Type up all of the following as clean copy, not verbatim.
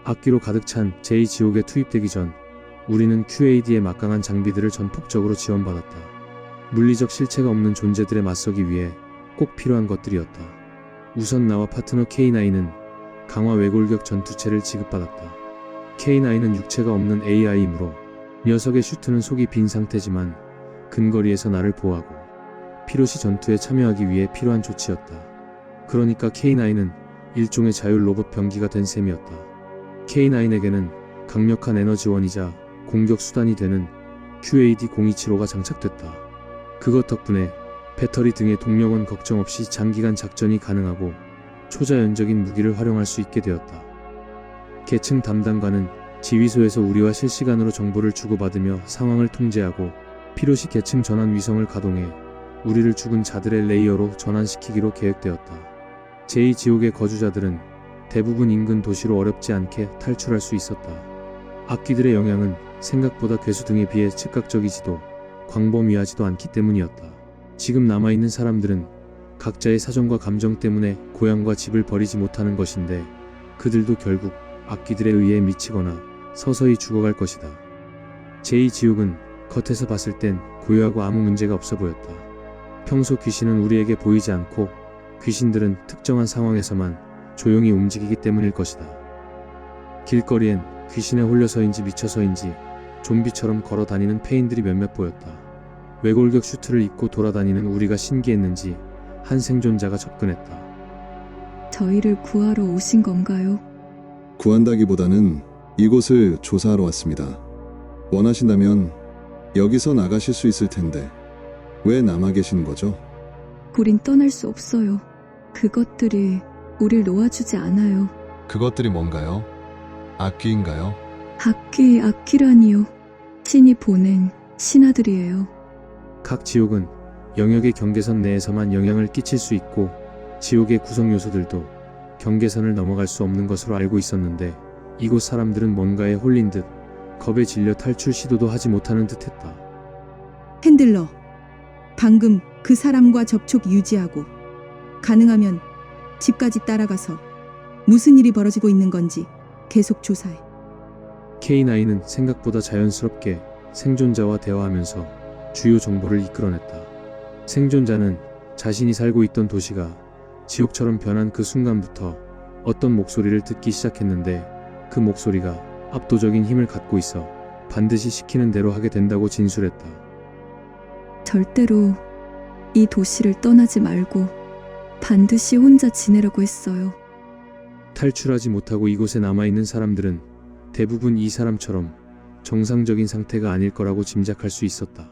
악기로 가득 찬 제2지옥에 투입되기 전 우리는 QAD의 막강한 장비들을 전폭적으로 지원받았다. 물리적 실체가 없는 존재들에 맞서기 위해 꼭 필요한 것들이었다. 우선 나와 파트너 K9은 강화 외골격 전투체를 지급받았다. K9은 육체가 없는 AI이므로 녀석의 슈트는 속이 빈 상태지만 근거리에서 나를 보호하고 피로시 전투에 참여하기 위해 필요한 조치였다. 그러니까 K9은 일종의 자율 로봇 병기가 된 셈이었다. K9에게는 강력한 에너지원이자 공격 수단이 되는 QAD-0275가 장착됐다. 그것 덕분에 배터리 등의 동력원 걱정 없이 장기간 작전이 가능하고 초자연적인 무기를 활용할 수 있게 되었다. 계층 담당관은 지휘소에서 우리와 실시간으로 정보를 주고받으며 상황을 통제하고 필요시 계층 전환 위성을 가동해 우리를 죽은 자들의 레이어로 전환시키기로 계획되었다. 제2지옥의 거주자들은 대부분 인근 도시로 어렵지 않게 탈출할 수 있었다. 악기들의 영향은 생각보다 괴수 등에 비해 즉각적이지도 광범위하지도 않기 때문이었다. 지금 남아있는 사람들은 각자의 사정과 감정 때문에 고향과 집을 버리지 못하는 것인데 그들도 결국 악기들에 의해 미치거나 서서히 죽어갈 것이다. 제2지옥은 겉에서 봤을 땐 고요하고 아무 문제가 없어 보였다. 평소 귀신은 우리에게 보이지 않고 귀신들은 특정한 상황에서만 조용히 움직이기 때문일 것이다. 길거리엔 귀신에 홀려서인지 미쳐서인지 좀비처럼 걸어 다니는 페인들이 몇몇 보였다. 외골격 슈트를 입고 돌아다니는 우리가 신기했는지 한 생존자가 접근했다. 저희를 구하러 오신 건가요? 구한다기보다는 이곳을 조사하러 왔습니다. 원하신다면 여기서 나가실 수 있을 텐데 왜 남아 계시는 거죠? 우린 떠날 수 없어요. 그것들이 우릴 놓아주지 않아요. 그것들이 뭔가요? 악귀인가요? 악귀라니요. 신이 보낸 신하들이에요. 각 지옥은 영역의 경계선 내에서만 영향을 끼칠 수 있고 지옥의 구성 요소들도 경계선을 넘어갈 수 없는 것으로 알고 있었는데 이곳 사람들은 뭔가에 홀린 듯 겁에 질려 탈출 시도도 하지 못하는 듯했다. 핸들러, 방금 그 사람과 접촉 유지하고 가능하면 집까지 따라가서 무슨 일이 벌어지고 있는 건지 계속 조사해. K9은 생각보다 자연스럽게 생존자와 대화하면서 주요 정보를 이끌어냈다. 생존자는 자신이 살고 있던 도시가 지옥처럼 변한 그 순간부터 어떤 목소리를 듣기 시작했는데 그 목소리가 압도적인 힘을 갖고 있어 반드시 시키는 대로 하게 된다고 진술했다. 절대로 이 도시를 떠나지 말고 반드시 혼자 지내라고 했어요. 탈출하지 못하고 이곳에 남아있는 사람들은 대부분 이 사람처럼 정상적인 상태가 아닐 거라고 짐작할 수 있었다.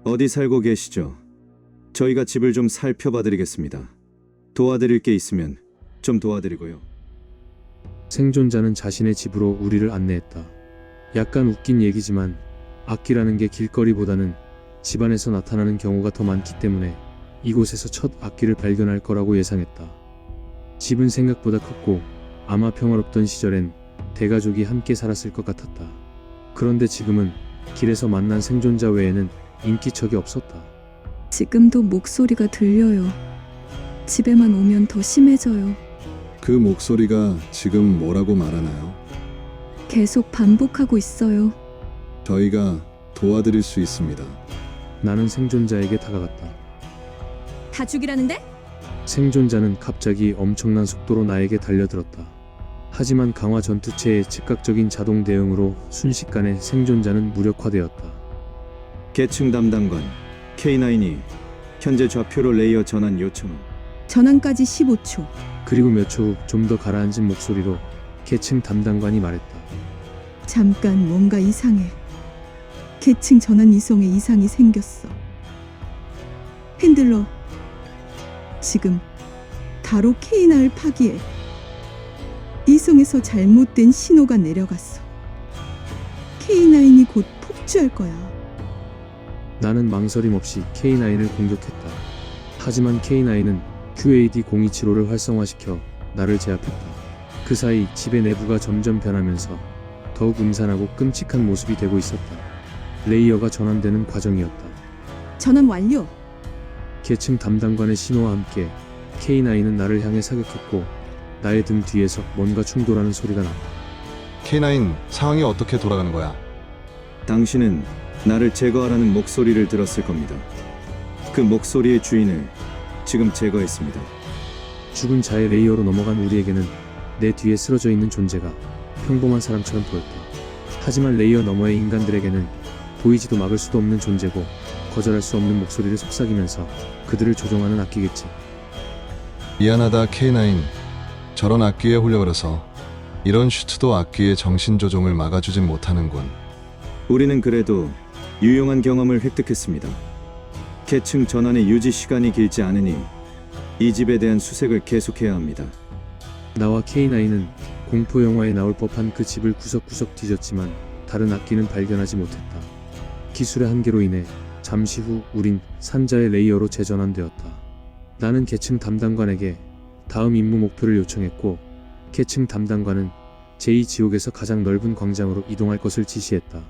어디 살고 계시죠? 저희가 집을 좀 살펴봐드리겠습니다. 도와드릴 게 있으면 좀 도와드리고요. 생존자는 자신의 집으로 우리를 안내했다. 약간 웃긴 얘기지만 악기라는 게 길거리보다는 집안에서 나타나는 경우가 더 많기 때문에 이곳에서 첫 악기를 발견할 거라고 예상했다. 집은 생각보다 컸고 아마 평화롭던 시절엔 대가족이 함께 살았을 것 같았다. 그런데 지금은 길에서 만난 생존자 외에는 인기척이 없었다. 지금도 목소리가 들려요. 집에만 오면 더 심해져요. 그 목소리가 지금 뭐라고 말하나요? 계속 반복하고 있어요. 저희가 도와드릴 수 있습니다. 나는 생존자에게 다가갔다. 다 죽이라는데? 생존자는 갑자기 엄청난 속도로 나에게 달려들었다. 하지만 강화 전투체의 즉각적인 자동 대응으로 순식간에 생존자는 무력화되었다. 계층 담당관 K9이 현재 좌표로 레이어 전환 요청. 전환까지 15초. 그리고 몇 초 후 좀 더 가라앉은 목소리로 계층 담당관이 말했다. 잠깐 뭔가 이상해. 계층 전환 이송에 이상이 생겼어. 핸들러, 지금 바로 K9을 파기해. 이송에서 잘못된 신호가 내려갔어. K9이 곧 폭주할 거야. 나는 망설임 없이 K9을 공격했다. 하지만 K9은 QAD-0275를 활성화시켜 나를 제압했다. 그 사이 집의 내부가 점점 변하면서 더욱 음산하고 끔찍한 모습이 되고 있었다. 레이어가 전환되는 과정이었다. 전환 완료. 계층 담당관의 신호와 함께 K9은 나를 향해 사격했고 나의 등 뒤에서 뭔가 충돌하는 소리가 났다. K9, 상황이 어떻게 돌아가는 거야? 당신은 나를 제거하라는 목소리를 들었을 겁니다. 그 목소리의 주인을 지금 제거했습니다. 죽은 자의 레이어로 넘어간 우리에게는 내 뒤에 쓰러져 있는 존재가 평범한 사람처럼 보였다. 하지만 레이어 너머의 인간들에게는 보이지도 막을 수도 없는 존재고 거절할 수 없는 목소리를 속삭이면서 그들을 조종하는 악기겠지. 미안하다 K9. 저런 악기에 홀려버려서 이런 슈트도 악기의 정신 조종을 막아주진 못하는군. 우리는 그래도 유용한 경험을 획득했습니다. 계층 전환의 유지 시간이 길지 않으니 이 집에 대한 수색을 계속해야 합니다. 나와 K9은 공포 영화에 나올 법한 그 집을 구석구석 뒤졌지만 다른 악기는 발견하지 못했다. 기술의 한계로 인해 잠시 후 우린 산자의 레이어로 재전환되었다. 나는 계층 담당관에게 다음 임무 목표를 요청했고 계층 담당관은 제2지옥에서 가장 넓은 광장으로 이동할 것을 지시했다.